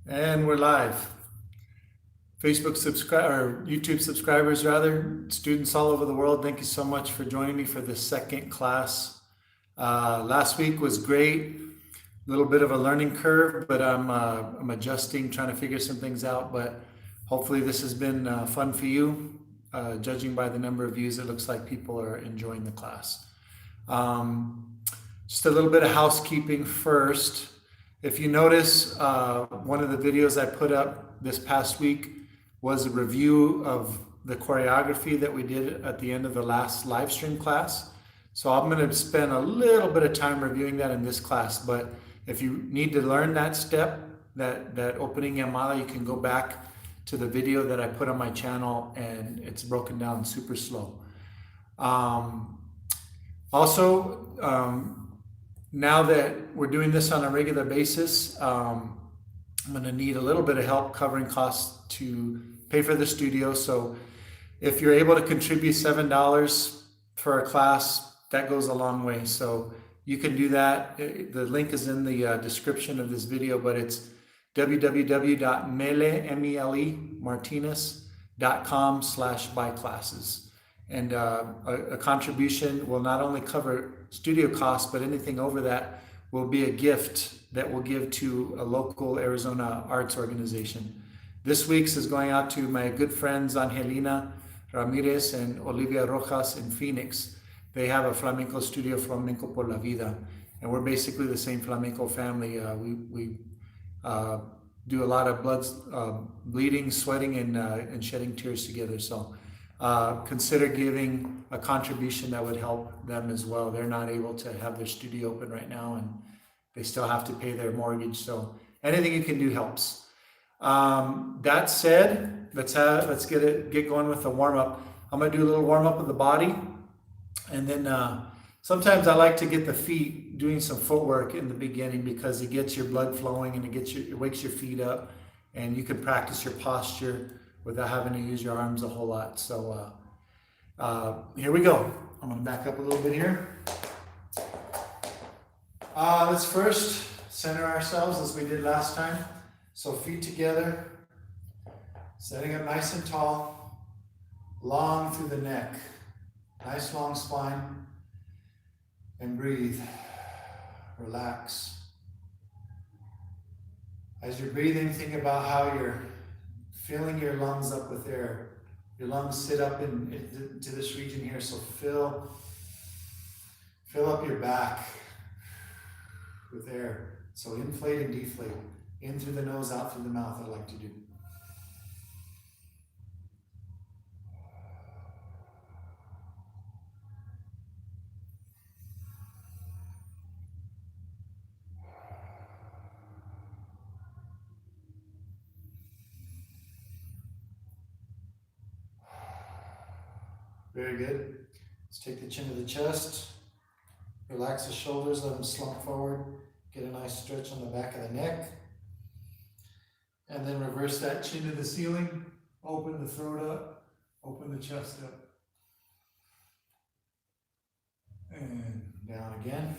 And we're live. Facebook or YouTube subscribers rather, students all over the world, thank you so much for joining me for this second class. Last week was great. A little bit of a learning curve, but I'm adjusting, trying to figure some things out. But hopefully this has been fun for you. Judging by the number of views, it looks like people are enjoying the class. Just a little bit of housekeeping first. If you notice, one of the videos I put up this past week was a review of the choreography that we did at the end of the last live stream class. So I'm going to spend a little bit of time reviewing that in this class, but if you need to learn that step, that opening llamada, you can go back to the video that I put on my channel, and it's broken down super slow. Now that we're doing this on a regular basis, I'm going to need a little bit of help covering costs to pay for the studio. So if you're able to contribute $7 for a class, that goes a long way. So you can do that. The link is in the description of this video, but it's www.melemartinez.com/buy classes. And a contribution will not only cover studio costs, but anything over that will be a gift that we'll give to a local Arizona arts organization. This week's is going out to my good friends Angelina Ramirez and Olivia Rojas in Phoenix. They have a flamenco studio, Flamenco por la Vida, and we're basically the same flamenco family. We do a lot of bleeding, sweating, and shedding tears together. So consider giving a contribution that would help them as well. They're not able to have their studio open right now, and they still have to pay their mortgage. So anything you can do helps. That said, let's get going with the warm up. I'm gonna do a little warm up of the body, and then sometimes I like to get the feet doing some footwork in the beginning because it gets your blood flowing and it wakes your feet up, and you can practice your posture without having to use your arms a whole lot. So here we go. I'm gonna back up a little bit here. Let's first center ourselves as we did last time. So feet together, setting up nice and tall, long through the neck, nice long spine, and breathe, relax. As you're breathing, think about how you're filling your lungs up with air. Your lungs sit up into this region here, so fill up your back with air. So inflate and deflate. In through the nose, out through the mouth, I like to do. Very good. Let's take the chin to the chest. Relax the shoulders, let them slump forward. Get a nice stretch on the back of the neck. And then reverse that chin to the ceiling. Open the throat up. Open the chest up. And down again.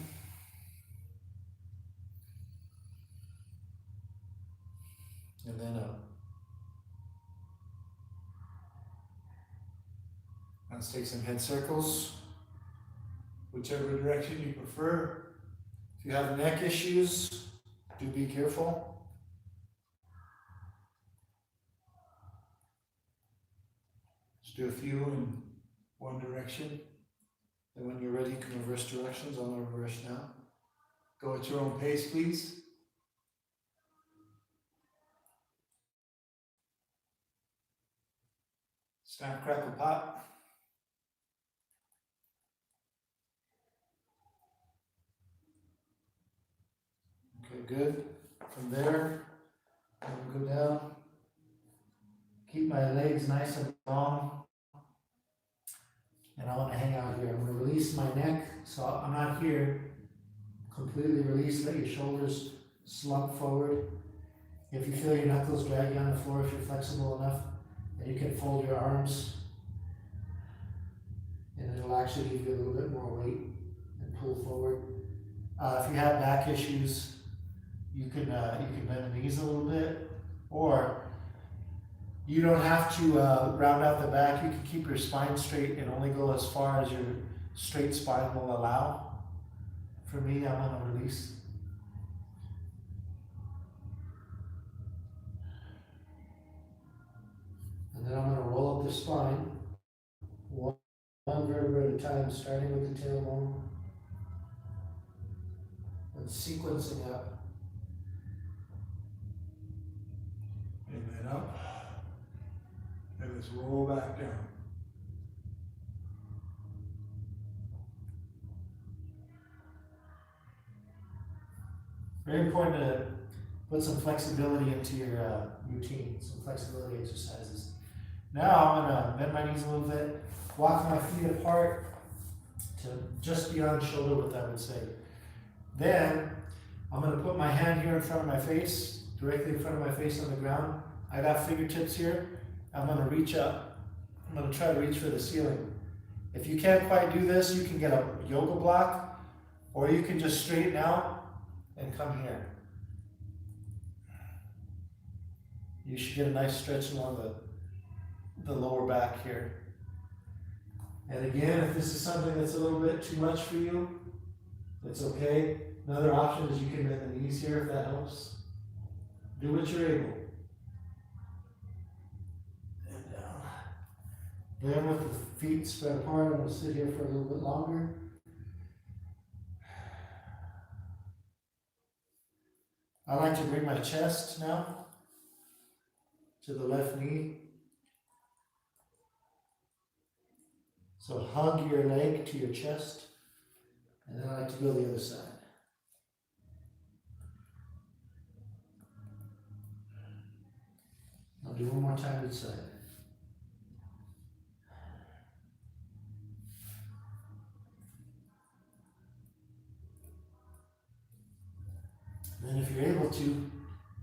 And then up. Let's take some head circles, whichever direction you prefer. If you have neck issues, do be careful. Just do a few in one direction. And when you're ready, you can reverse directions. I'm going to reverse now. Go at your own pace, please. Snap, crackle, pop. Okay, good. From there, I'm going to go down. Keep my legs nice and long. And I want to hang out here. I'm going to release my neck, so I'm not here. Completely release. Let your shoulders slump forward. If you feel your knuckles drag you on the floor, if you're flexible enough, then you can fold your arms. And it'll actually give you a little bit more weight and pull forward. If you have back issues, you can bend the knees a little bit. You don't have to round out the back. You can keep your spine straight and only go as far as your straight spine will allow. For me, I'm going to release. And then I'm going to roll up the spine, one vertebra at a time, starting with the tailbone and sequencing up. And then up. And let's roll back down. Very important to put some flexibility into your routine, some flexibility exercises. Now I'm going to bend my knees a little bit, walk my feet apart to just beyond shoulder width, I would say. Then I'm going to put my hand here in front of my face, directly in front of my face on the ground. I got fingertips here. I'm going to reach up. I'm going to try to reach for the ceiling. If you can't quite do this, you can get a yoga block, or you can just straighten out and come here. You should get a nice stretch along the lower back here. And again, if this is something that's a little bit too much for you, it's okay. Another option is you can bend the knees here if that helps. Do what you're able. And down. Then with the feet spread apart, I'm going to sit here for a little bit longer. I like to bring my chest now to the left knee. So hug your leg to your chest, and then I like to go the other side. I'll do one more time each side. Then if you're able to,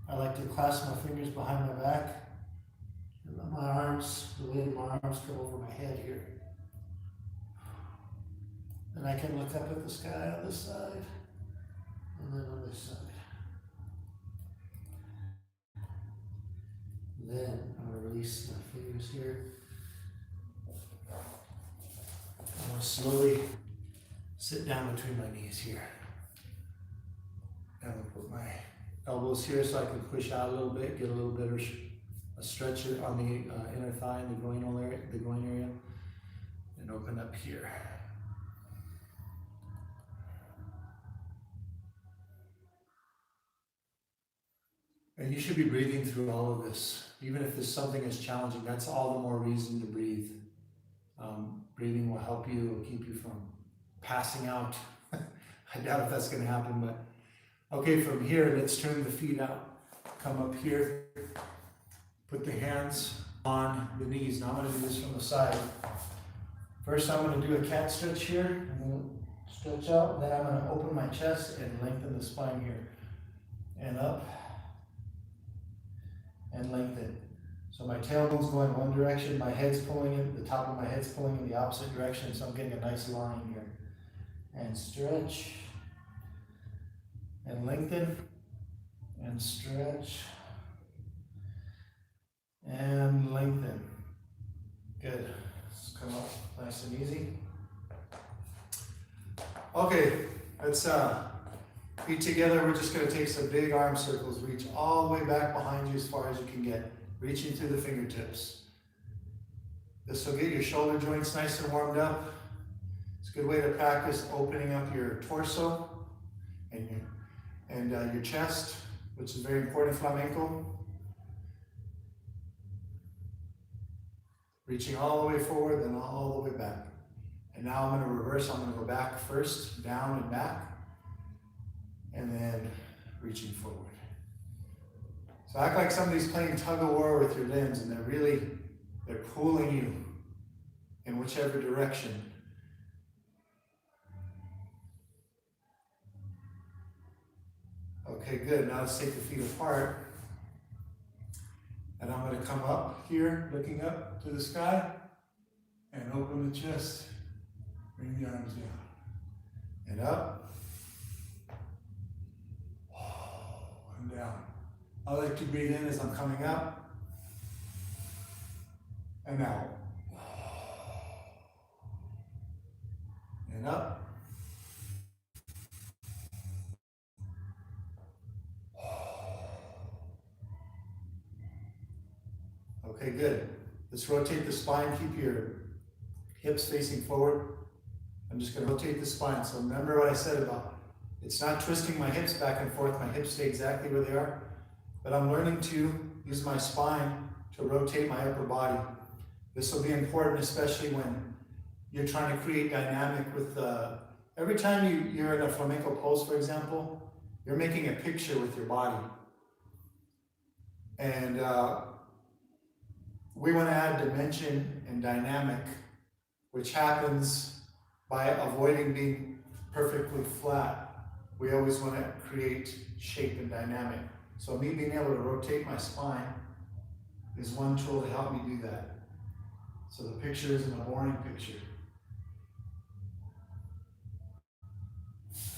I like to clasp my fingers behind my back, and let my arms, the weight of my arms come over my head here. Then I can look up at the sky on this side, and then on this side. Then I'm going to release my fingers here. I'm going to slowly sit down between my knees here. I'm going to put my elbows here so I can push out a little bit, get a little bit of a stretch on the inner thigh and the groin area, and open up here. And you should be breathing through all of this. Even if this something is challenging, that's all the more reason to breathe. Breathing will help you, will keep you from passing out. I doubt if that's going to happen, but okay, from here, let's turn the feet out. Come up here, put the hands on the knees. Now I'm going to do this from the side. First, I'm going to do a cat stretch here. I'm going to stretch out, then I'm going to open my chest and lengthen the spine here. And up. And lengthen. So my tailbone's going one direction, my head's pulling in, the top of my head's pulling in the opposite direction, so I'm getting a nice line here. And stretch. And lengthen. And stretch. And lengthen. Good. Let's come up nice and easy. Okay, let's feet together. We're just going to take some big arm circles. Reach all the way back behind you as far as you can get. Reaching through the fingertips. This will get your shoulder joints nice and warmed up. It's a good way to practice opening up your torso and your chest, which is very important in flamenco. Reaching all the way forward, then all the way back. And now I'm going to reverse. I'm going to go back first, down and back. And then reaching forward. So act like somebody's playing tug of war with your limbs, and they're pulling you in whichever direction. Okay, good. Now let's take the feet apart. And I'm going to come up here, looking up to the sky, and open the chest. Bring the arms down. And up. And down. I like to breathe in as I'm coming up. and out. And up. Okay, good. Let's rotate the spine. Keep your hips facing forward. I'm just going to rotate the spine. So remember what I said about it's not twisting my hips back and forth. My hips stay exactly where they are. But I'm learning to use my spine to rotate my upper body. This will be important, especially when you're trying to create dynamic with every time you're in a flamenco pose, for example, you're making a picture with your body. And we want to add dimension and dynamic, which happens by avoiding being perfectly flat. We always want to create shape and dynamic. So me being able to rotate my spine is one tool to help me do that. So the picture isn't a boring picture.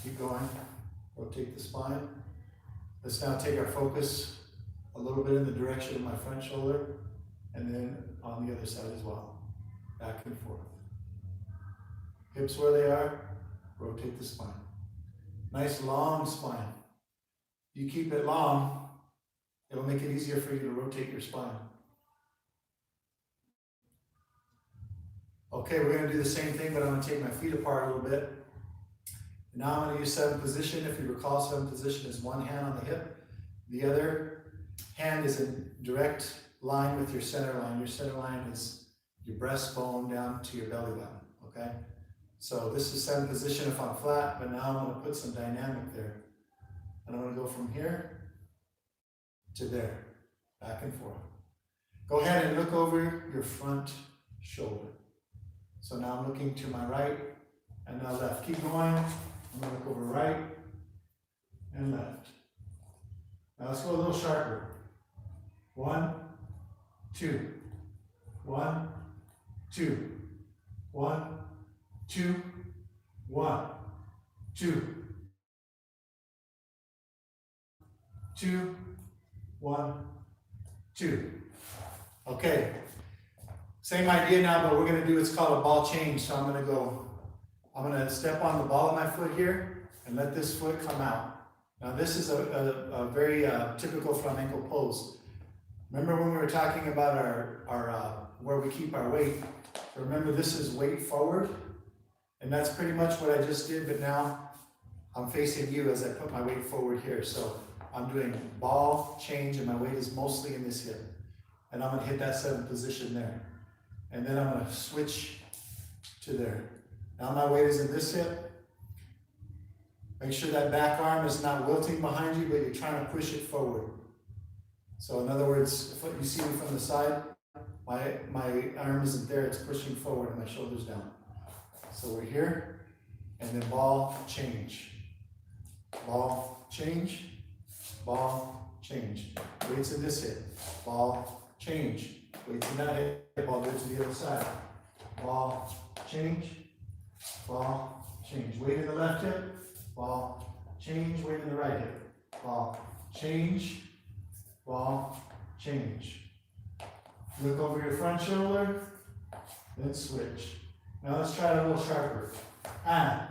Keep going. Rotate the spine. Let's now take our focus a little bit in the direction of my front shoulder and then on the other side as well. Back and forth. Hips where they are, rotate the spine. Nice long spine. You keep it long, it'll make it easier for you to rotate your spine. Okay, we're going to do the same thing, but I'm going to take my feet apart a little bit. Now I'm going to use seven position. If you recall, seven position is one hand on the hip. The other hand is in direct line with your center line. Your center line is your breastbone down to your belly button, okay? So this is seven position if I'm flat, but now I'm going to put some dynamic there. And I'm going to go from here to there, back and forth. Go ahead and look over your front shoulder. So now I'm looking to my right and now left. Keep going. I'm going to look over right and left. Now let's go a little sharper. 1, 2. 1, 2. 1, 2. 1, 2. 2, 1, 2. Okay. Same idea now, but we're going to do what's called a ball change. So I'm going to step on the ball of my foot here and let this foot come out. Now this is a very typical flamenco pose. Remember when we were talking about our where we keep our weight? Remember this is weight forward, and that's pretty much what I just did, but now I'm facing you as I put my weight forward here. So I'm doing ball change and my weight is mostly in this hip. And I'm going to hit that seventh position there. And then I'm going to switch to there. Now my weight is in this hip. Make sure that back arm is not wilting behind you, but you're trying to push it forward. So in other words, if you see me from the side, my arm isn't there, it's pushing forward and my shoulder's down. So we're here, and then ball change. Ball change, ball change. Weights in this hip, ball change. Weights in that hip, I'll do it to the other side. Ball change, ball change. Weight in the left hip, ball change. Weight in the right hip, ball change, ball change. Look over your front shoulder, then switch. Now let's try it a little sharper. An,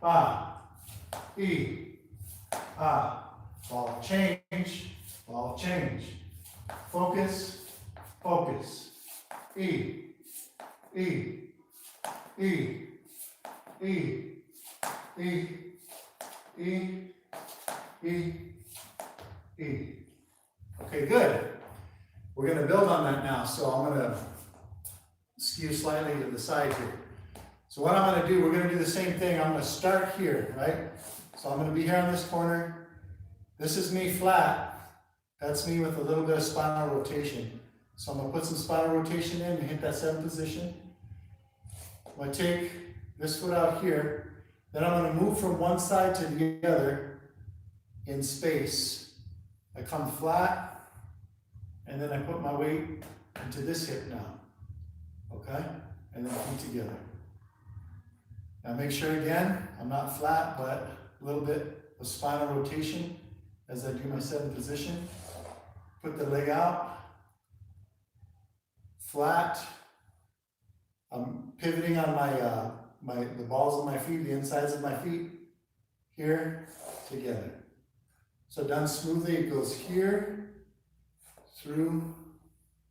ba, e, ah. Ball change, ball change. Focus, focus. E, E, E, E, E, E, E, E. Okay, good. We're going to build on that now. So I'm going to skew slightly to the side here. So what I'm going to do, we're going to do the same thing. I'm going to start here, right? So I'm going to be here on this corner. This is me flat. That's me with a little bit of spinal rotation. So I'm going to put some spinal rotation in and hit that seventh position. I'm going to take this foot out here. Then I'm going to move from one side to the other in space. I come flat, and then I put my weight into this hip now. Okay? And then feet together. Now make sure again, I'm not flat, but a little bit of spinal rotation as I do my seventh position. Put the leg out. flat. I'm pivoting on the balls of my feet, the insides of my feet, here, together. So done smoothly, it goes here, through,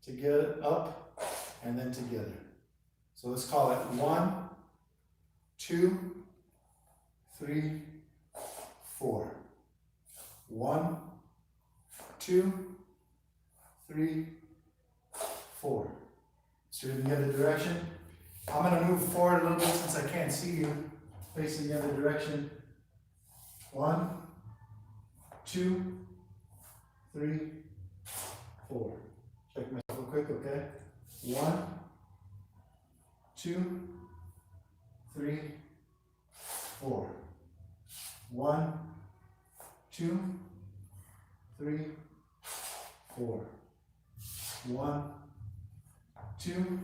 together, up, and then together. So let's call it 1, 2, 3, 4. 1, 2, 3, 4. Let's do it in the other direction. I'm going to move forward a little bit since I can't see you. Facing the other direction. 1, 2, 3, 4. Check myself real quick, okay? 1, 2, 3, 4. 1, 2, 3, 4. 1, 2,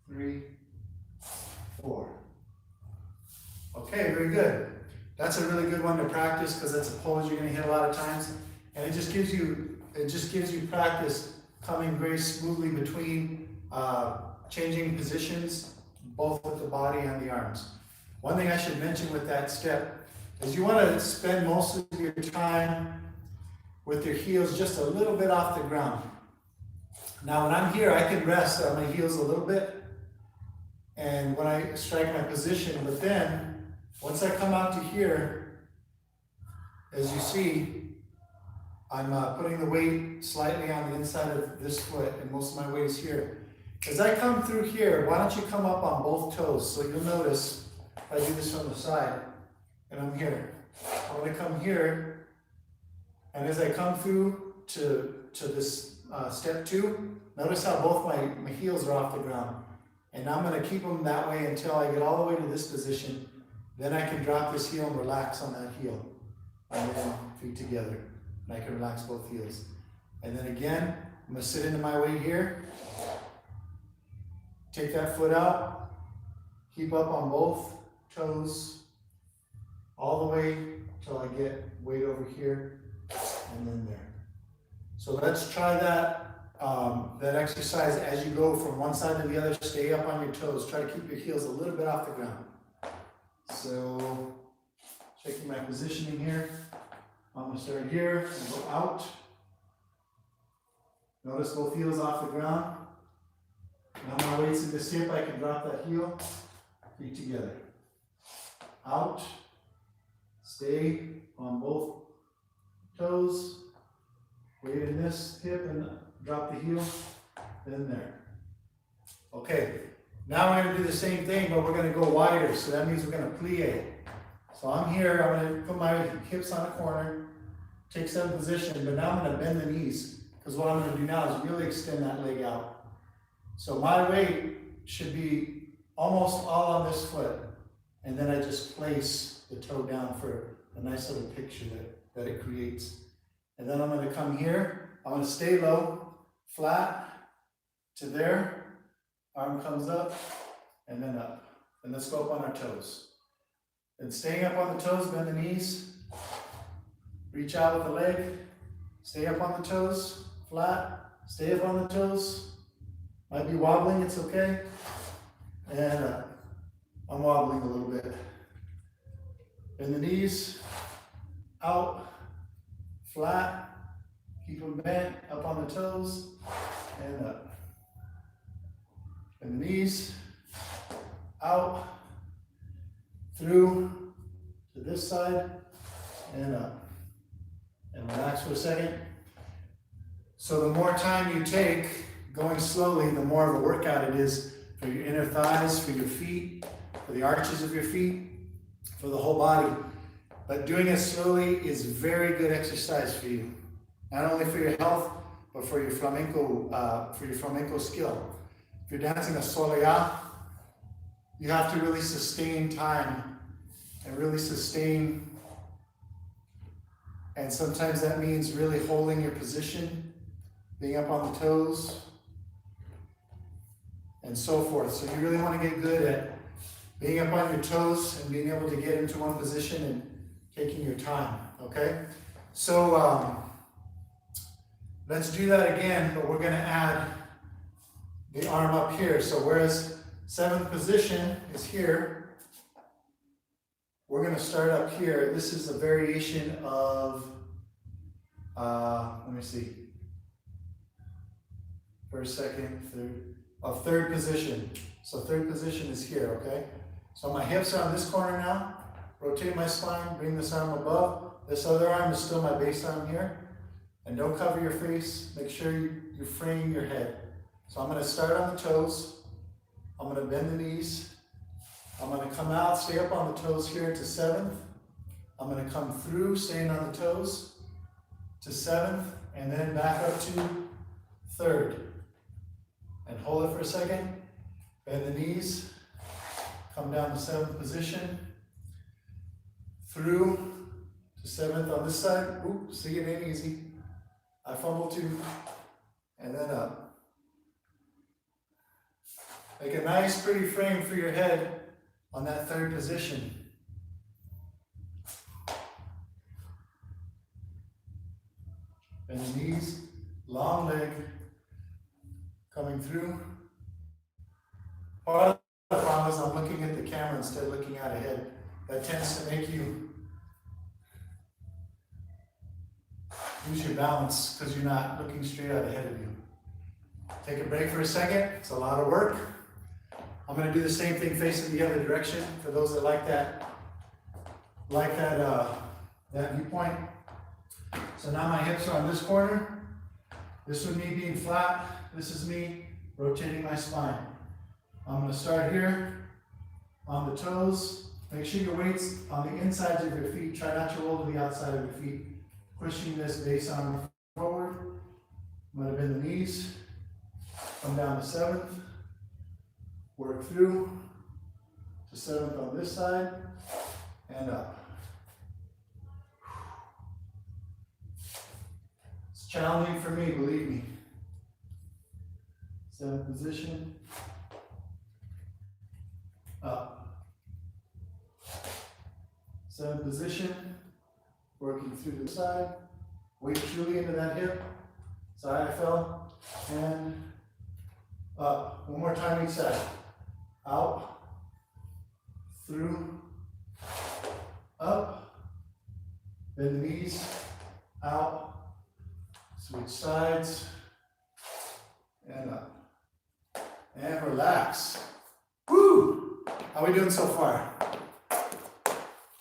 3, 4. Okay, very good. That's a really good one to practice because that's a pose you're going to hit a lot of times, and it just gives you practice coming very smoothly between changing positions, both with the body and the arms. One thing I should mention with that step is you want to spend most of your time with your heels just a little bit off the ground. Now when I'm here, I can rest on my heels a little bit, and when I strike my position, but then once I come out to here, as you see, I'm putting the weight slightly on the inside of this foot, and most of my weight is here. As I come through here, why don't you come up on both toes? So you'll notice, if I do this from the side, and I'm here. I'm going to come here, and as I come through to this step 2, notice how both my heels are off the ground. And I'm going to keep them that way until I get all the way to this position. Then I can drop this heel and relax on that heel. And then feet together. And I can relax both heels. And then again, I'm going to sit into my weight here. Take that foot out. Keep up on both toes. All the way till I get weight over here. And then there. So let's try that exercise as you go from one side to the other. Stay up on your toes. Try to keep your heels a little bit off the ground. So, checking my positioning here. I'm going to start here and go out. Notice both heels off the ground. Now my weight's in this hip, I can drop that heel. Feet together. Out. Stay on both toes. Weight in this hip and drop the heel. Then there. Okay. Now we're going to do the same thing, but we're going to go wider. So that means we're going to plie. So I'm here. I'm going to put my hips on the corner. Take some position, but now I'm going to bend the knees. Because what I'm going to do now is really extend that leg out. So my weight should be almost all on this foot. And then I just place the toe down for a nice little picture that it creates. And then I'm going to come here. I'm going to stay low, flat, to there. Arm comes up, and then up. And let's go up on our toes. And staying up on the toes, bend the knees. Reach out with the leg. Stay up on the toes, flat. Stay up on the toes. Might be wobbling, it's okay. And I'm wobbling a little bit. Bend the knees, out, flat. Keep them bent, up on the toes, and up. And the knees, out, through to this side, and up. And relax for a second. So the more time you take going slowly, the more of a workout it is for your inner thighs, for your feet, for the arches of your feet, for the whole body. But doing it slowly is very good exercise for you. Not only for your health, but for your flamenco skill. If you're dancing a soleá, you have to really sustain time and really sustain. And sometimes that means really holding your position, being up on the toes, and so forth. So you really want to get good at being up on your toes and being able to get into one position and taking your time, okay? So let's do that again, but we're going to add the arm up here. So whereas 7th position is here, we're going to start up here. This is a variation of, let me see, first, second, third, of 3rd position. So 3rd position is here, okay? So my hips are on this corner now. Rotate my spine, bring this arm above. This other arm is still my base arm here. And don't cover your face. Make sure you frame your head. So I'm going to start on the toes. I'm going to bend the knees. I'm going to come out, stay up on the toes here to 7th. I'm going to come through, staying on the toes to 7th, and then back up to 3rd. And hold it for a second. Bend the knees. Come down to 7th position. Through to 7th on this side. Oops, see, it ain't easy. I fumble too. And then up. Make a nice, pretty frame for your head on that 3rd position. Bend the knees, long leg, coming through. Part of the problem is I'm looking at the camera instead of looking out ahead. That tends to make you lose your balance because you're not looking straight out ahead of you. Take a break for a second. It's a lot of work. I'm going to do the same thing facing the other direction for those that like that viewpoint. So now my hips are on this corner. This is me being flat. This is me rotating my spine. I'm going to start here on the toes. Make sure your weight's on the insides of your feet. Try not to roll to the outside of your feet. Pushing this base arm forward. I'm going to bend the knees. Come down to 7th. Work through to 7th on this side and up. It's challenging for me, believe me. 7th position. Up. 7th position. Working through the side. Weight truly into that hip. Side I fell. And up. One more time each side. Out. Through. Up. Bend the knees. Out. Switch sides. And up. And relax. Woo! How are we doing so far?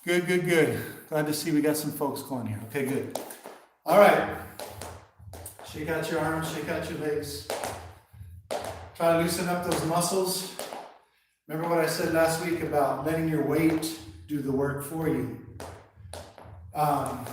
Good, good, good. Glad to see we got some folks going here. Okay, good. All right. Shake out your arms, shake out your legs. Try to loosen up those muscles. Remember what I said last week about letting your weight do the work for you. A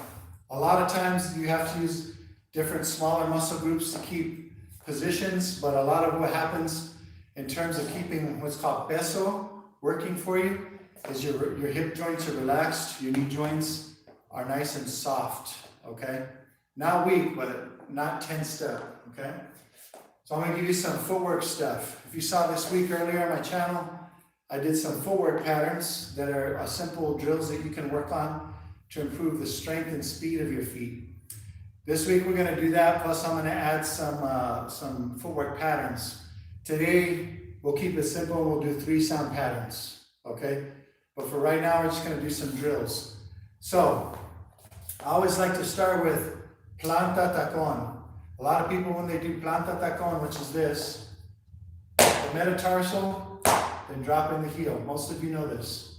lot of times you have to use different smaller muscle groups to keep positions, but a lot of what happens in terms of keeping what's called peso working for you is your hip joints are relaxed, your knee joints are nice and soft, okay? Not weak, but not tensed up, okay? So I'm going to give you some footwork stuff. If you saw this week earlier on my channel, I did some footwork patterns that are simple drills that you can work on to improve the strength and speed of your feet. This week we're going to do that, plus I'm going to add some footwork patterns. Today we'll keep it simple, we'll do 3 sound patterns, okay? But for right now we're just going to do some drills. So, I always like to start with planta tacon. A lot of people when they do planta tacon, which is this, the metatarsal, then drop in the heel. Most of you know this.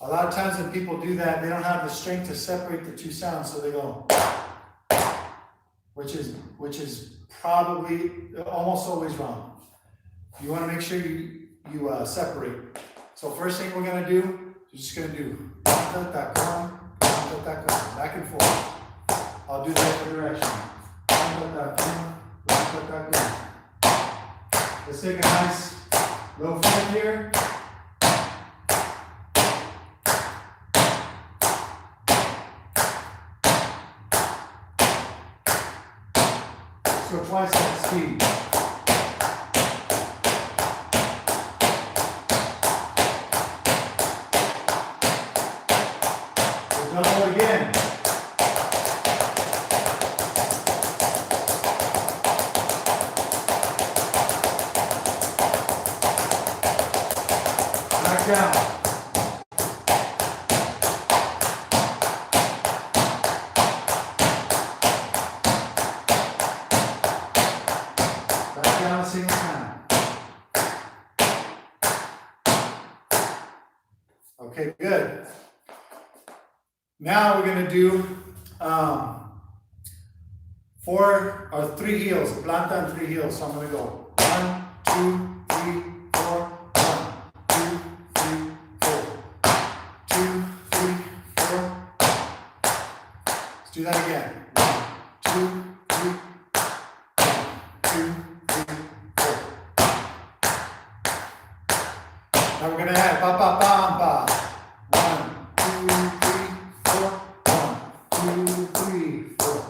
A lot of times when people do that, they don't have the strength to separate the 2 sounds, so they go, which is probably almost always wrong. You want to make sure you separate. So first thing we're going to do, you're just going to do back and forth. I'll do the other direction. Let's take a nice low foot here. Let's go twice at speed. Double again. down. Back down a single time. Okay, good. Now we're going to do 4 or 3 heels, planta and 3 heels. So I'm going to go 1, 2, 3, 4, 1, 2, 3, 4, 2, 3, 4. Let's do that again. 1, 2, 3, 1, 2, 3, 4. Now we're going to add ba ba ba ba. 1, 2, 3, 4. 1, 2, 3, 4.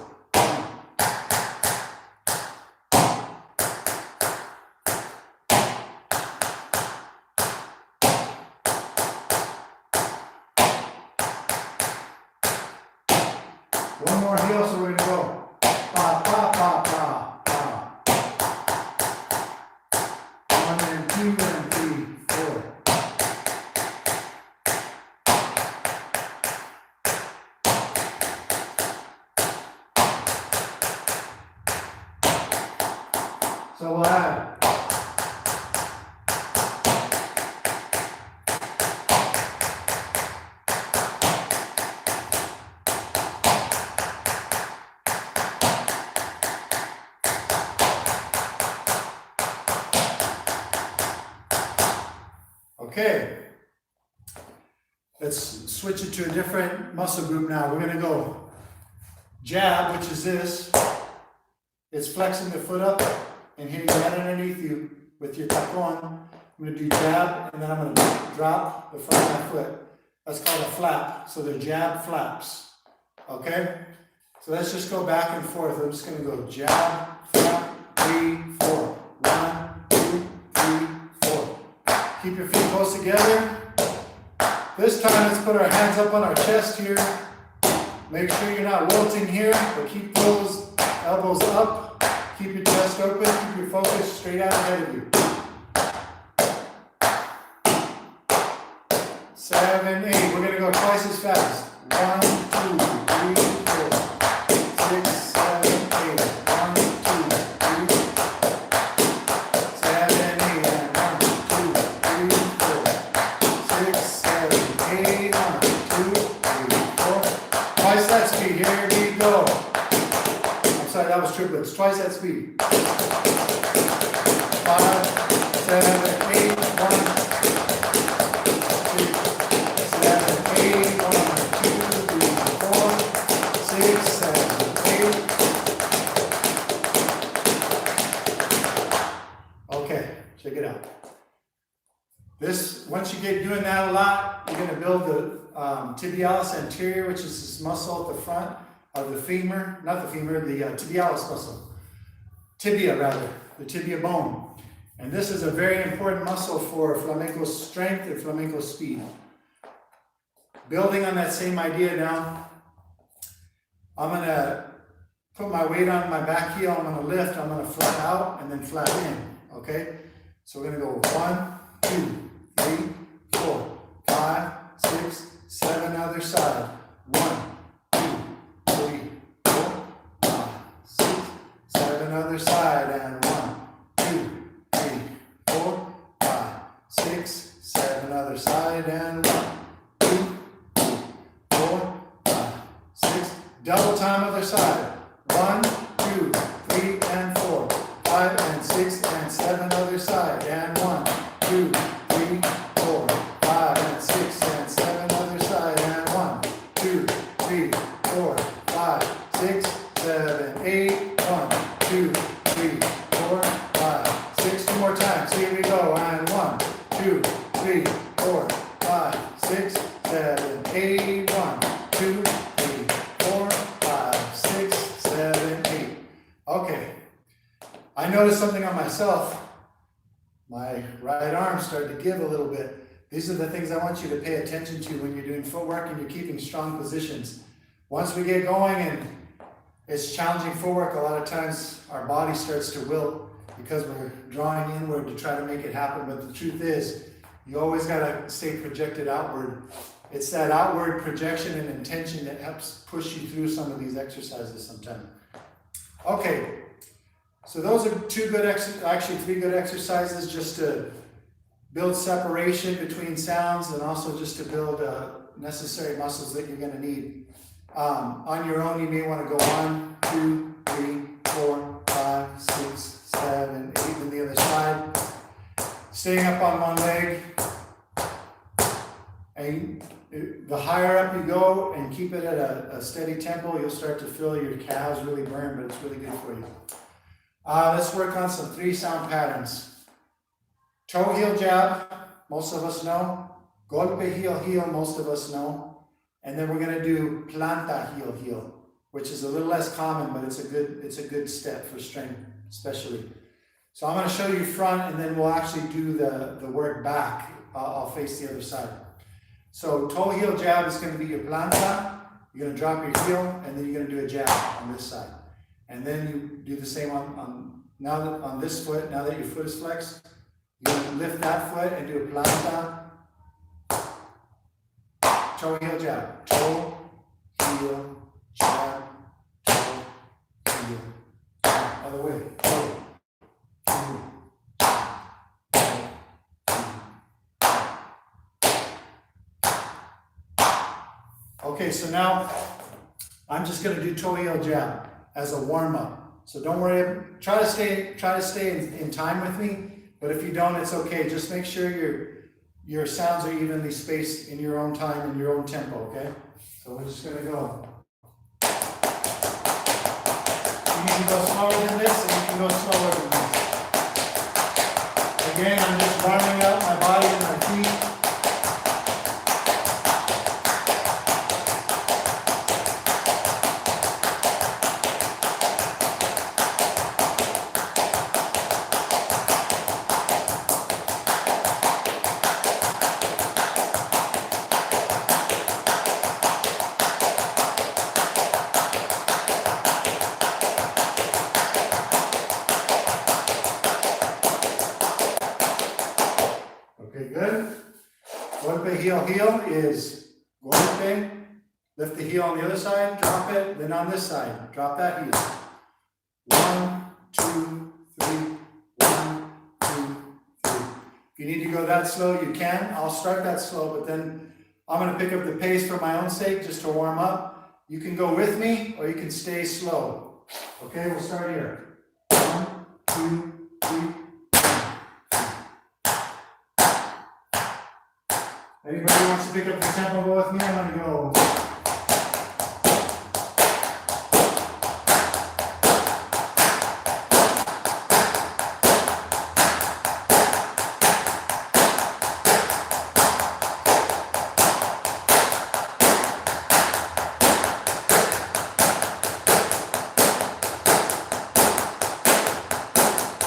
One more heel, so we're going to go ba ba ba ba ba. 1 and 2 and 3, 4. So we'll add. Okay, let's switch it to a different muscle group now. We're going to go jab, which is this. It's flexing the foot up and hitting right underneath you with your tacon. I'm going to do jab, and then I'm going to drop the front of my foot. That's called a flap. So they're jab flaps. Okay? So let's just go back and forth. I'm just going to go jab, flap, 3, 4. 1, 2, 3, 4. Keep your feet close together. This time, let's put our hands up on our chest here. Make sure you're not wilting here, but keep those elbows up. Keep your chest open. Keep your focus straight out ahead of you. 7, 8. We're going to go twice as fast. 1, 2, 3, 4, 6, 7, 8. 1, 2, 3, 7, 8. And 1, 2, 3, 4, 6, 7, 8. 1, 2, 3, 4. Twice that speed. Here we go. I'm sorry, that was triplets. Twice that speed. 5, 7, 8. 1. 8. Check it out. This, once you get doing that a lot, you're going to build the tibialis anterior, which is this muscle at the front of the femur, not the femur, the tibialis muscle. Tibia, rather, the tibia bone. And this is a very important muscle for flamenco strength and flamenco speed. Building on that same idea now, I'm going to put my weight on my back heel, I'm going to lift, I'm going to flap out and then flap in, okay? So we're going to go 1, 2, 3, 4, 5, 6, 7, other side. 1, 2, 3, 4, 5, 6, 7, other side, and 1, 2, 3, 4, 5, 6, 7, other side, and 1, 2, 3, 4, 5, 6, double time other side. 1, 2, 3, and 4, 5, and 6, and 7, other side, and 1, 2, 3, 4, 5, and 6, and 7, other side, and 1, 2, 3, 4, 5, 6, 7, 8, 1, 2, 3, 4, 5, 6, 2 more times, here we go, and 1, 2, 3, 4, 5, 6, 7, 8, 1, 2, 3, 4, 5, 6, 7, 8. Okay, I noticed something on myself. My right arm started to give a little bit. These are the things I want you to pay attention to when you're doing footwork and you're keeping strong positions. Once we get going and it's challenging footwork, a lot of times our body starts to wilt because we're drawing inward to try to make it happen. But the truth is, You always got to stay projected outward. It's that outward projection and intention that helps push you through some of these exercises sometimes. Okay, so those are actually three good exercises just to build separation between sounds and also just to build necessary muscles that you're going to need. On your own, you may want to go 1, 2, 3, 4, 5, 6, 7, 8, and the other side. Staying up on one leg. And the higher up you go and keep it at a steady tempo, you'll start to feel your calves really burn, but it's really good for you. Let's work on some 3 sound patterns. Toe, heel, jab, most of us know. Golpe, heel, heel, most of us know. And then we're going to do planta, heel, heel, which is a little less common, but it's a good step for strength, especially. So I'm going to show you front, and then we'll actually do the work back. I'll face the other side. So toe, heel, jab is going to be your planta. You're going to drop your heel, and then you're going to do a jab on this side. And then you do the same on this foot. Now that your foot is flexed, you're going to lift that foot and do a planta. Toe, heel, jab. Toe, heel, jab. Toe, heel. Other way. Toe, heel, okay, so now I'm just going to do toe, heel, jab as a warm-up. So don't worry, try to stay in time with me, but if you don't, it's okay. Just make sure your sounds are evenly spaced in your own time, in your own tempo, okay? So we're just going to go. You can go slower than this, and you can go slower than this. Again, I'm just warming up my body and my feet. Heel, heel is golpe, lift the heel on the other side, drop it, then on this side, drop that heel. 1, 2, 3, 1, 2, 3. If you need to go that slow, you can. I'll start that slow, but then I'm going to pick up the pace for my own sake just to warm up. You can go with me or you can stay slow. Okay, we'll start here. 1, 2, 3. Anybody wants to pick up the tempo, go with me? I'm going to go.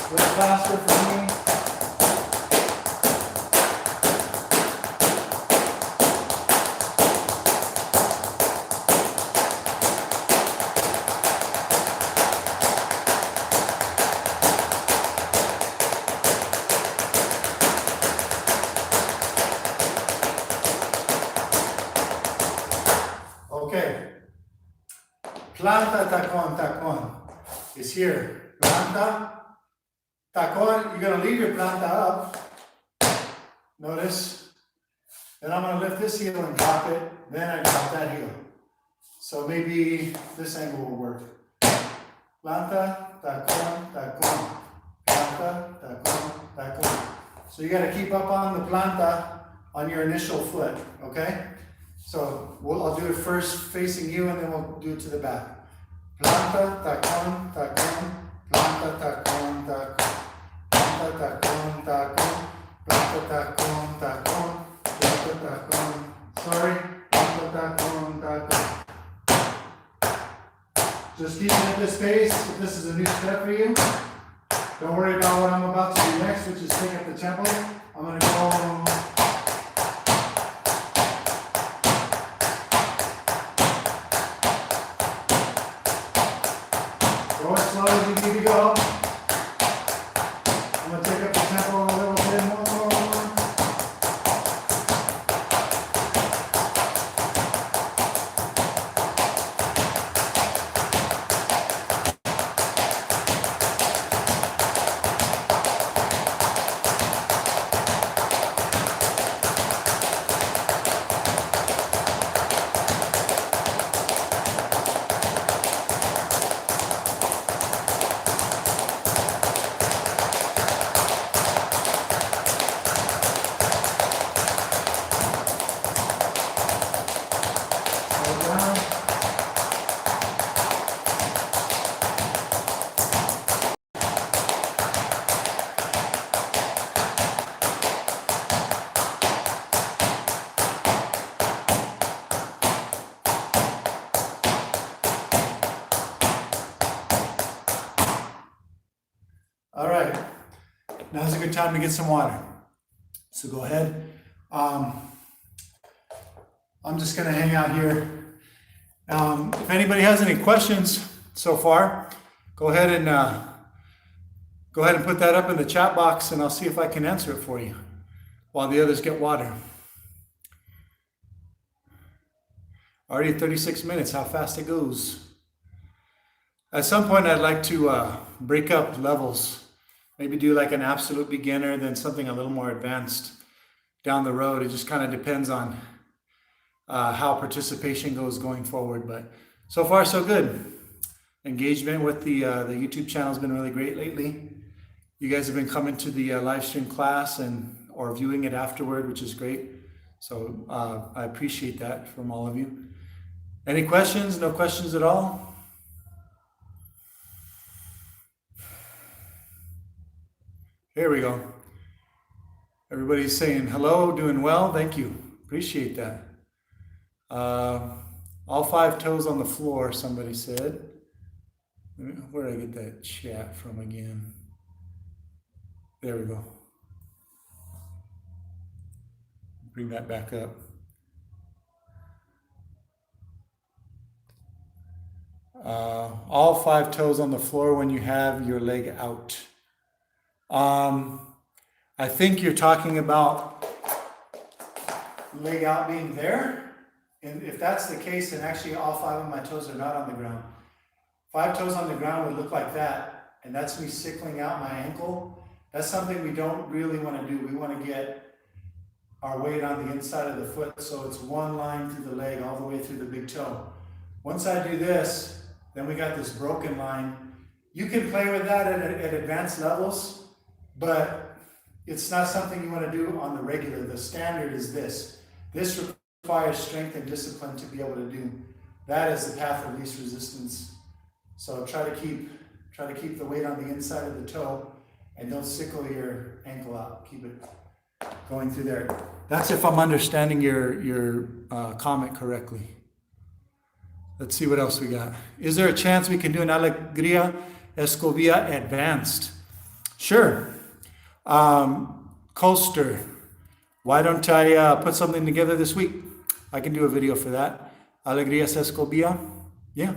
A little faster for me. Planta, tacón, tacón is here. Planta, tacón, you're going to leave your planta up. Notice. Then I'm going to lift this heel and drop it. Then I drop that heel. So maybe this angle will work. Planta, tacón, tacón. Planta, tacón, tacón. So you got to keep up on the planta on your initial foot, okay? So I'll do it first facing you, and then we'll do it to the back. Planta, tacón, tacón, planta, tacón, tacón, planta, tacón, tacón, planta, tacón, tacón, planta, tacón. Sorry, planta, tacón, tacón. Just keep it at this pace. If this is a new step for you, don't worry about what I'm about to do next, which is pick up the tempo. I'm going to go. Go as slow as you need to go. I'm going to take up the tempo a little bit more. All right, now's a good time to get some water. So go ahead. I'm just gonna hang out here. If anybody has any questions so far, go ahead and put that up in the chat box, and I'll see if I can answer it for you while the others get water. Already 36 minutes, how fast it goes. At some point, I'd like to break up levels. Maybe do like an absolute beginner, then something a little more advanced down the road. It just kind of depends on how participation goes going forward. But so far, so good. Engagement with the YouTube channel has been really great lately. You guys have been coming to the live stream class or viewing it afterward, which is great. So I appreciate that from all of you. Any questions? No questions at all? Here we go. Everybody's saying hello, doing well. Thank you. Appreciate that. All 5 toes on the floor, somebody said. Where did I get that chat from again? There we go. Bring that back up. All 5 toes on the floor when you have your leg out. I think you're talking about leg out being there. And if that's the case, then actually all 5 of my toes are not on the ground. 5 toes on the ground would look like that. And that's me sickling out my ankle. That's something we don't really want to do. We want to get our weight on the inside of the foot. So it's one line through the leg all the way through the big toe. Once I do this, then we got this broken line. You can play with that at advanced levels, but it's not something you want to do on the regular. The standard is this. This requires strength and discipline to be able to do. That is the path of least resistance. So try to keep the weight on the inside of the toe and don't sickle your ankle out. Keep it going through there. That's if I'm understanding your comment correctly. Let's see what else we got. Is there a chance we can do an Alegría Escobilla advanced? Sure. Coaster, why don't I put something together this week? I can do a video for that. Alegría Escobilla. Yeah.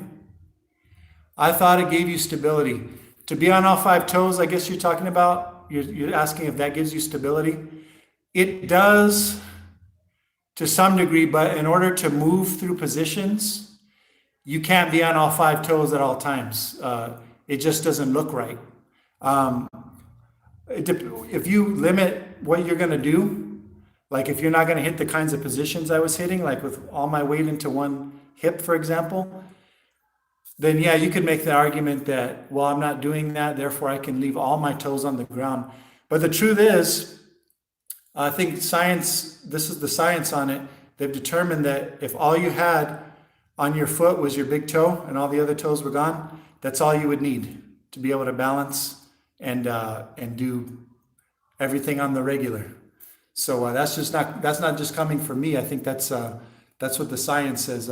I thought it gave you stability. To be on all 5 toes, I guess you're talking about, you're asking if that gives you stability. It does to some degree, but in order to move through positions, you can't be on all 5 toes at all times. It just doesn't look right. If you limit what you're going to do, like if you're not going to hit the kinds of positions I was hitting, like with all my weight into one hip, for example, then yeah, you could make the argument that, well, I'm not doing that, therefore I can leave all my toes on the ground. But the truth is, I think science, this is the science on it, they've determined that if all you had on your foot was your big toe and all the other toes were gone, that's all you would need to be able to balance and do everything on the regular. So that's not just coming from me. I think that's what the science says.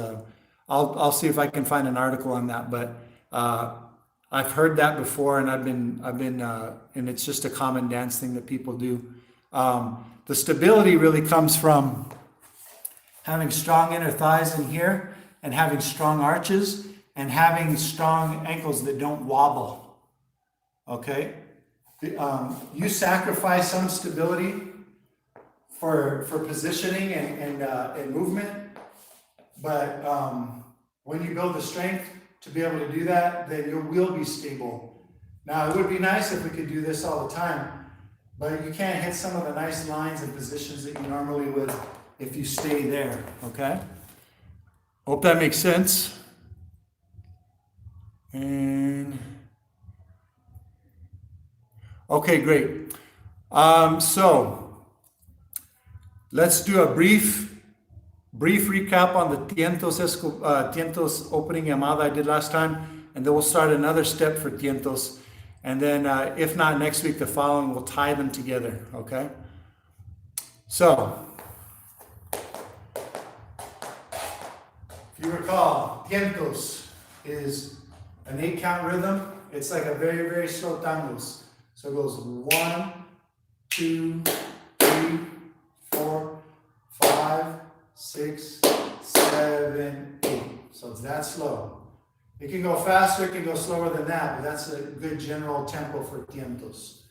I'll see if I can find an article on that, but I've heard that before, and I've been and it's just a common dance thing that people do. The stability really comes from having strong inner thighs in here, and having strong arches, and having strong ankles that don't wobble. Okay, you sacrifice some stability for positioning and movement, but when you build the strength to be able to do that, then you will be stable. Now, it would be nice if we could do this all the time, but you can't hit some of the nice lines and positions that you normally would if you stay there. Okay. Hope that makes sense. And okay, great. So let's do a brief recap on the tientos opening llamada I did last time, and then we'll start another step for tientos. And then if not next week, the following, we'll tie them together, okay? So, if you recall, tientos is an 8-count rhythm. It's like a very, very slow tangos. So it goes 1, 2, 3, 4, 5, 6, 7, 8. So it's that slow. It can go faster, it can go slower than that, but that's a good general tempo for tientos.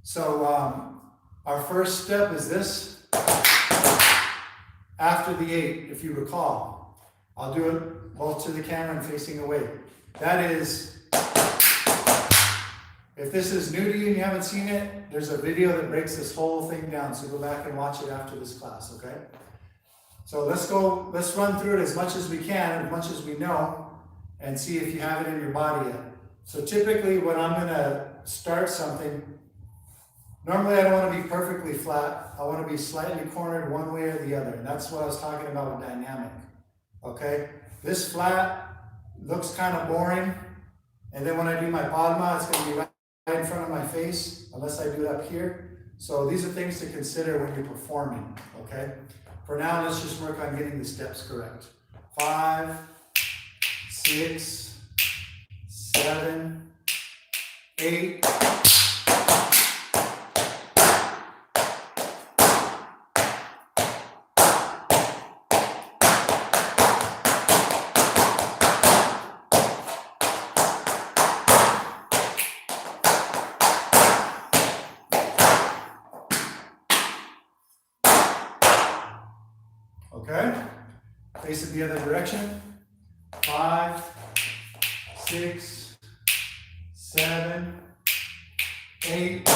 So our first step is this. After the 8, if you recall, I'll do it both to the camera and facing away. That is, if this is new to you and you haven't seen it, there's a video that breaks this whole thing down. So go back and watch it after this class, okay? So let's run through it as much as we can, as much as we know, and see if you have it in your body yet. So typically when I'm gonna start something, normally I don't want to be perfectly flat. I want to be slightly cornered one way or the other. And that's what I was talking about with dynamic. Okay? This flat looks kind of boring. And then when I do my palma, it's going to be right in front of my face, unless I do it up here. So these are things to consider when you're performing. Okay? For now, let's just work on getting the steps correct. 5, 6, 7, 8. Okay, face it the other direction. 5, 6, 7, 8.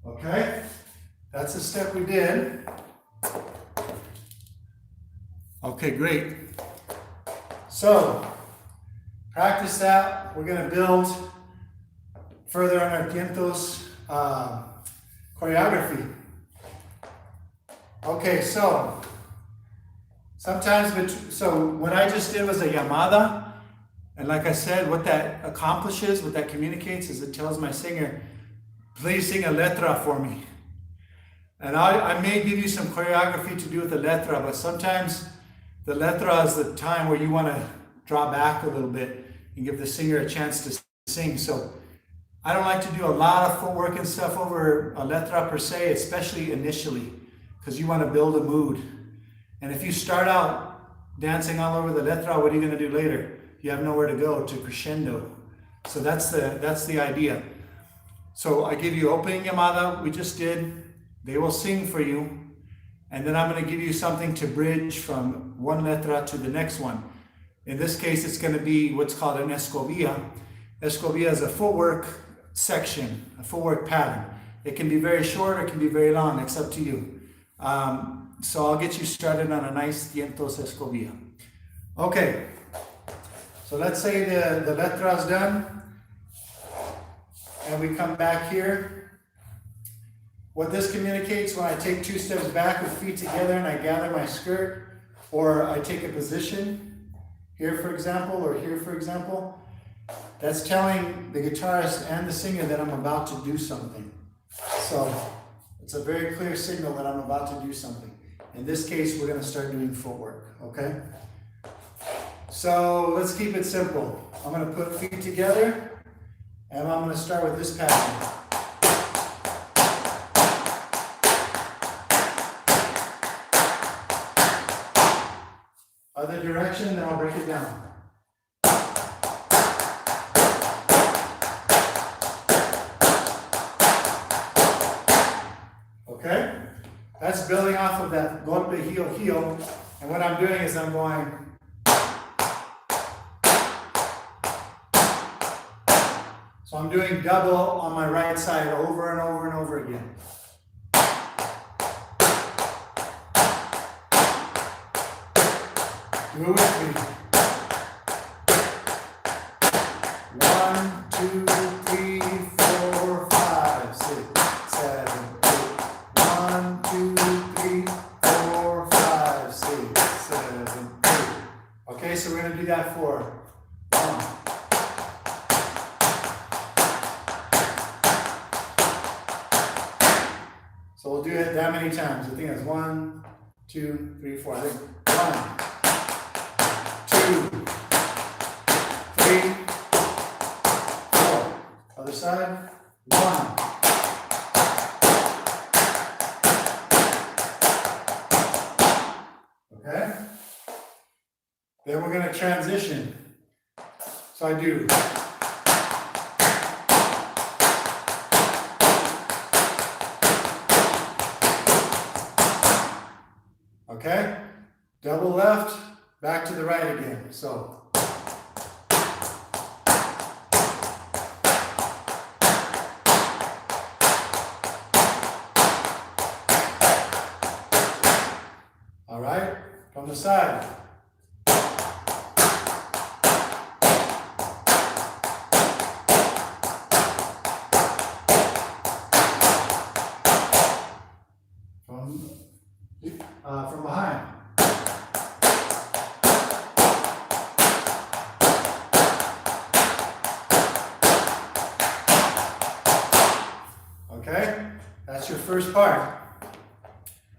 Okay, that's the step we did. Okay, great. So, practice that. We're going to build further on our tientos choreography. Okay, so sometimes, so what I just did was a llamada. And like I said, what that accomplishes, what that communicates is it tells my singer, please sing a letra for me. And I may give you some choreography to do with the letra, but sometimes the letra is the time where you want to draw back a little bit and give the singer a chance to sing. So I don't like to do a lot of footwork and stuff over a letra per se, especially initially, because you want to build a mood. And if you start out dancing all over the letra, what are you going to do later? You have nowhere to go to crescendo. So that's the idea. So I give you opening llamada, we just did. They will sing for you. And then I'm going to give you something to bridge from one letra to the next one. In this case, it's going to be what's called an escobilla. Escobilla is a footwork section, a footwork pattern. It can be very short or it can be very long. It's up to you. So I'll get you started on a nice tientos escobilla. Okay. So let's say the letra is done. And we come back here. What this communicates when I take 2 steps back with feet together and I gather my skirt, or I take a position here, for example, or here, for example, that's telling the guitarist and the singer that I'm about to do something. So it's a very clear signal that I'm about to do something. In this case, we're going to start doing footwork, okay? So let's keep it simple. I'm going to put feet together. And I'm going to start with this pattern. Other direction, then I'll break it down. Okay? That's building off of that golpe, heel, heel. And what I'm doing is I'm going. So I'm doing double on my right side over and over and over again. Do it with me. 1, 2, 3, 4, 5, 6, 7, 8. 1, 2, 3, 4, 5, 6, 7, 8. so we're going to do that for 1. So we'll do it that many times. I think it's 1, 2, 3, 4. I think 1, 2, 3, 4. Other side. 1. Okay? Then we're going to transition. So I do. Okay? Double left, back to the right again. So. All right? From the side. From behind. Okay, that's your first part.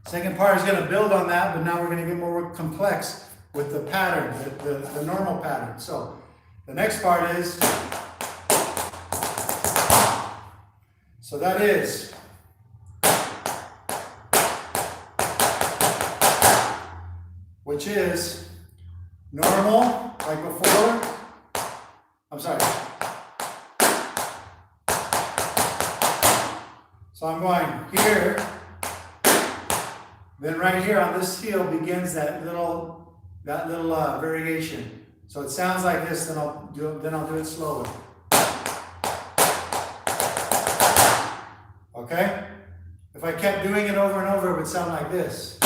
Second part is going to build on that, but now we're going to get more complex with the pattern, the normal pattern. So the next part is, so that is which is normal, like before. I'm sorry. So I'm going here, then right here on this heel begins that little variation. So it sounds like this, then I'll do it slowly. Okay? If I kept doing it over and over, it would sound like this.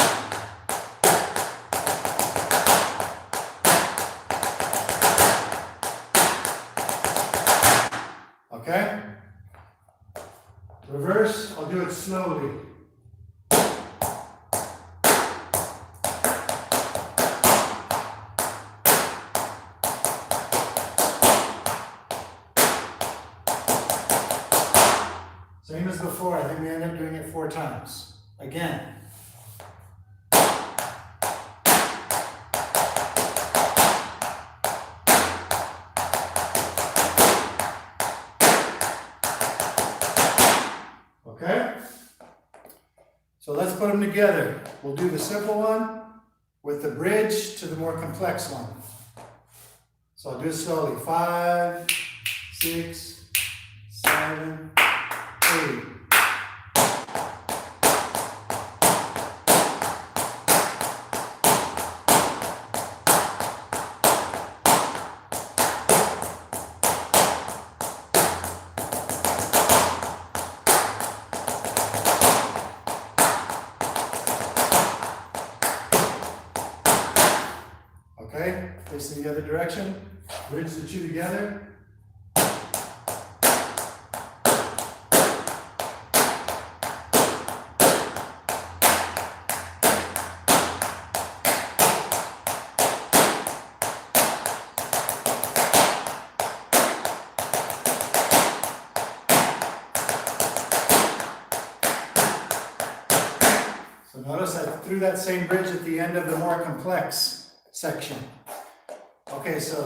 Okay? Reverse, I'll do it slowly. Same as before, I think we end up doing it 4 times. Again. Okay? So let's put them together. We'll do the simple one with the bridge to the more complex one. So I'll do it slowly. 5, 6, 7, 8. Okay, facing the other direction. Bridge the 2 together. So notice I threw that same bridge at the end of the more complex section. Okay, so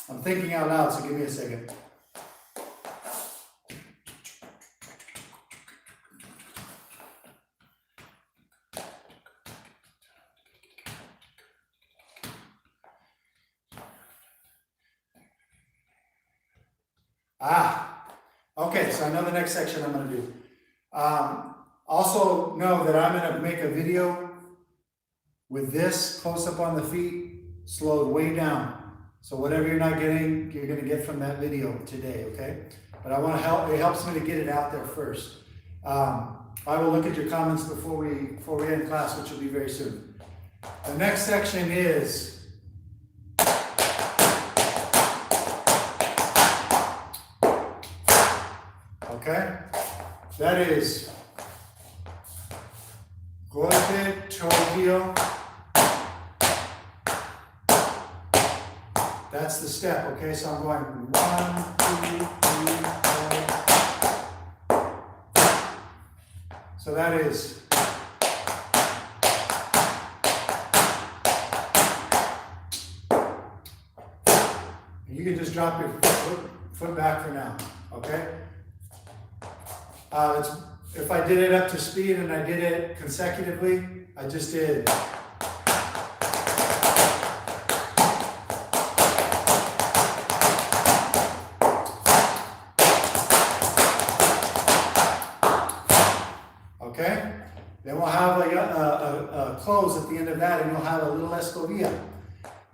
I'm thinking out loud, so give me a second. Okay, so I know the next section I'm going to do. Also know that I'm going to make a video with this close up on the feet, slowed way down. So whatever you're not getting, you're going to get from that video today, okay? But I want to help, it helps me to get it out there first. I will look at your comments before we end class, which will be very soon. The next section is okay, that is golpe, todio. That's the step, okay? So I'm going 1, 2, 3, 4. So that is you can just drop your foot back for now, okay? If I did it up to speed and I did it consecutively, I just did. Okay? Then we'll have a close at the end of that, and you'll have a little escovilla.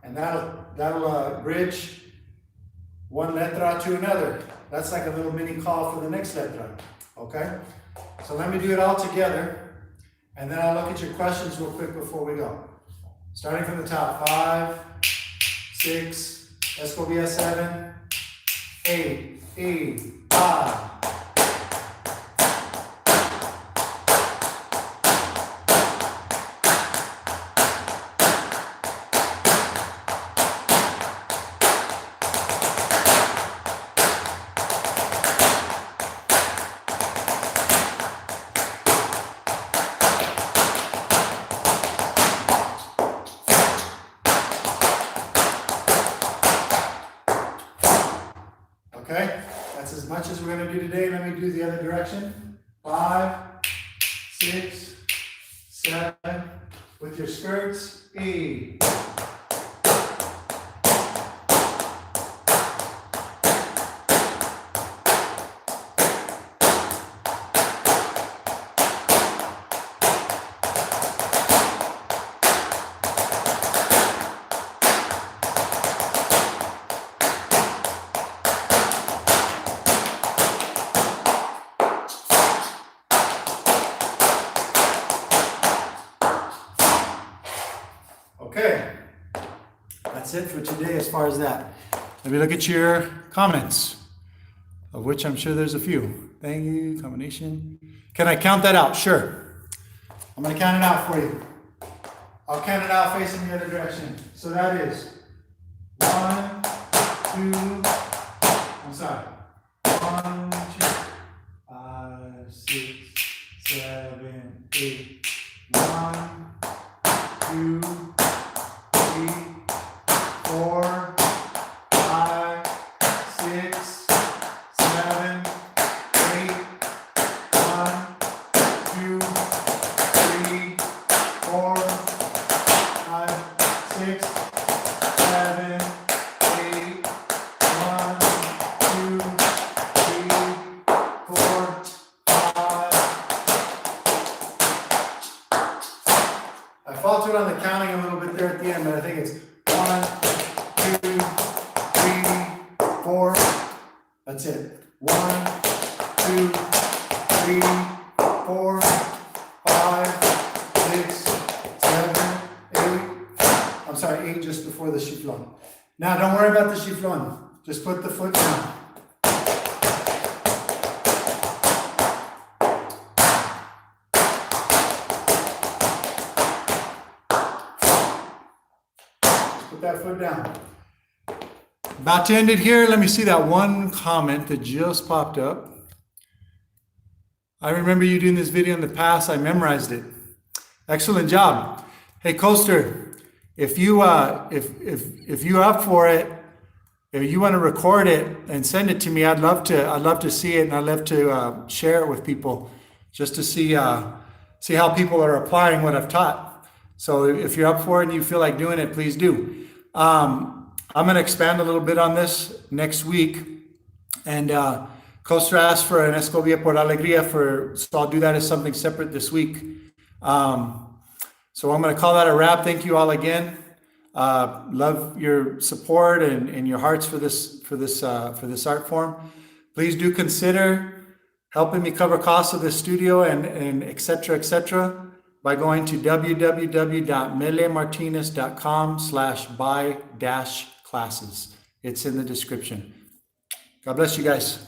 And that'll bridge one letra to another. That's like a little mini call for the next letra. Okay? So let me do it all together, and then I'll look at your questions real quick before we go. Starting from the top. 5, 6, escovilla 7, 8, 5. Okay, that's as much as we're going to do today. Let me do the other direction. 5, 6, 7. With your skirts, 8. Okay, that's it for today as far as that. Let me look at your comments, of which I'm sure there's a few. Thank you, combination. Can I count that out? Sure. I'm going to count it out for you. I'll count it out facing the other direction. So that is 1, 2, I'm sorry. 1, 2, 5, 6, 7, 8. 1, 2, 3, 4, 5, 6, 7, 8. 1, 2, 3, 4, 5, 6, 7, 8. 1, 2, 3, 4, 5. I faltered on the counting a little bit there at the end, but I think it's 1, 2, 3, 4. That's it. 1, 2, 3, 4, 5, 6, 7, 8. I'm sorry, 8 just before the chiflon. Now don't worry about the chiflon. Just put the foot down. Put that foot down. About to end it here. Let me see that one comment that just popped up. I remember you doing this video in the past. I memorized it. Excellent job. Hey, Coaster, if you're up for it, if you want to record it and send it to me, I'd love to see it, and I'd love to share it with people just to see how people are applying what I've taught. So if you're up for it and you feel like doing it, please do. I'm going to expand a little bit on this next week. And Coaster asked for an Escobilla por Alegría, so I'll do that as something separate this week. So I'm going to call that a wrap. Thank you all again. Love your support and your hearts for this art form. Please do consider helping me cover costs of this studio and et cetera, et cetera. by going to www.melemartinez.com/buy-classes. It's in the description. God bless you guys.